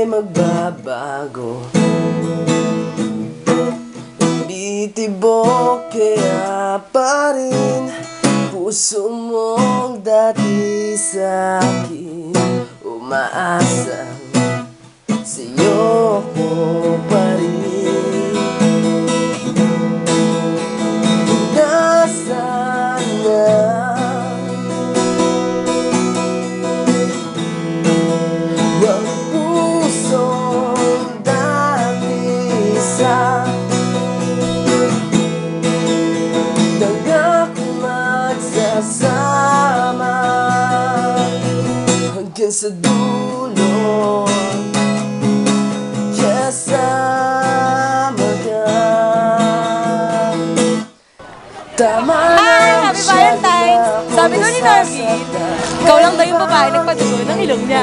ay magbabago. Bitibok kaya pa rin puso mong dati sa'kin. Umaasang sa'yo ko pa rin. Nasaan na ang pusong dati sa daga ko magsasama hanggang sa dulo. Kasama ka. Tama na. Happy Valentine's! Sabi nun ni Norby, ikaw lang daw yung babae nagpadugo ng ilong niya.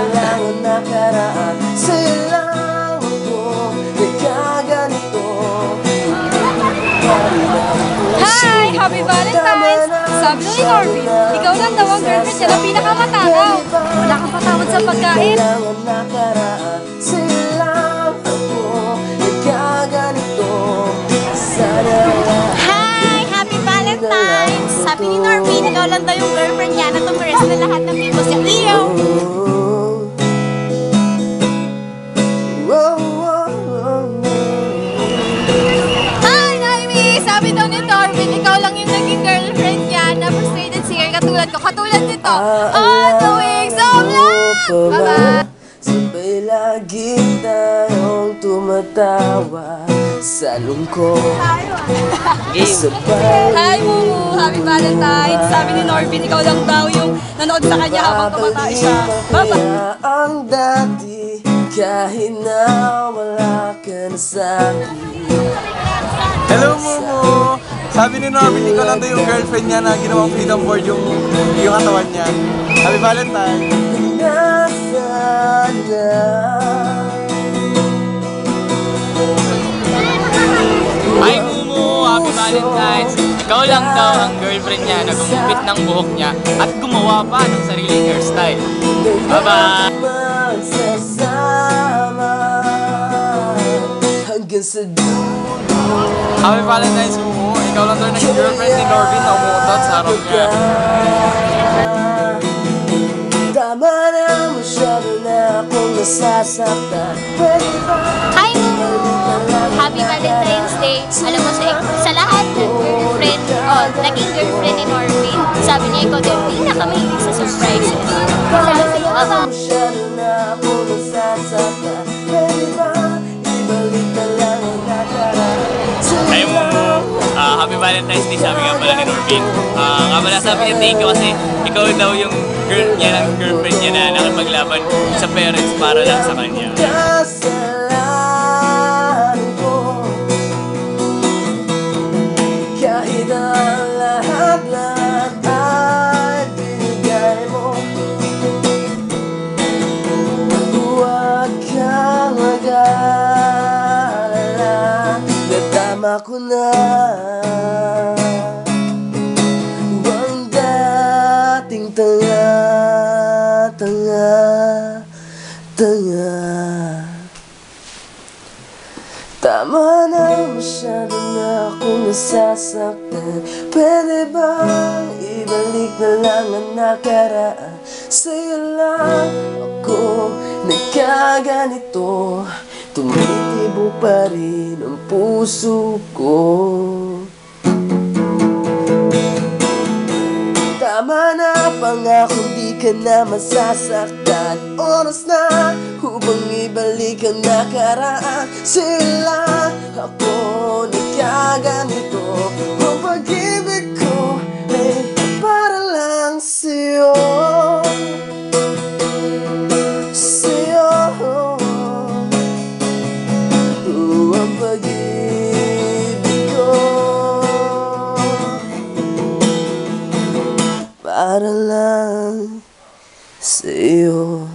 Sa'yo lang ako nagkaganito. Hi! Happy Valentine's! Sabi nun ni Norby, ikaw lang daw ang girlfriend niya na pinakamatagaw. Wala kang patawad sa pagkain. Sa'yo lang ako nagkaganito. Sana Hi! Happy Valentine's! Sabi ni Norby, ikaw lang daw yung girlfriend niya na tumares na lahat ng people sa iyo. Hi, Naimi! Sabi daw ni Norby, ikaw lang yung naging girlfriend niya na frustrated singer katulad ko. Katulad nito. On the wings of love! Bye-bye! Sabay lagi tayong tumatawa sa lungkot. Sabay Hi, Mumu! Happy Valentine's! Sabi ni Norby, ikaw lang daw yung nanood sa kanya habang tumatay siya. Bye-bye! Ang dati kahit na wala ka na sa'kin. Hello, Mumu! Sabi ni Norby, ikaw lang daw yung girlfriend niya na ginawang freedom board yung katawan niya. Happy Valentine's! Nasaan na Hi, Mumu! Happy Valentine's! Ikaw lang daw ang girlfriend niya na gumupit ng buhok niya at gumawa pa ng sariling hairstyle. Bye-bye! magsasama hanggang sa dulo. Happy Valentine's, Mumu! Ikaw lang daw yung naging girlfriend ni Norby na umutot sa harap niya. Tama na, masyado na akong nasasaktan. Pwede ba? Hi, Mumu! Happy Valentine's Day! Alam mo, sa lahat ng girlfriend, naging girlfriend ni Norby, sabi niya ikaw din, pinakamahilig sa surprises. Masyado na akong nasasaktan. Pwede ba? Ibalik na lang ang nakaraan. Hi, Mumu! Happy Valentine's Day, sabi nga pala ni Norvin. Nga pala sabi niya, thank you kasi ikaw daw yung girlfriend niya na nakipaglaban sa parents para lang sa kanya. Kasalanan ko kahit ang lahat ay binigay mo. Huwag kang mag-alala, natama ko na ang dating tanga. Tama na, masyado na akong nasasaktan. Pwede bang ibalik na lang ang nakaraan? Sa'yo lang ako nagkaganito. Tumitibok pa rin ang puso ko. Tama na, pangako di ka na masasaktan. Oras na, upang ibalik ang nakaraan. Sila ako nagkaganito. Ang pag-ibig ko ay para lang sa'yo. Ang pag-ibig ko para lang sa'yo.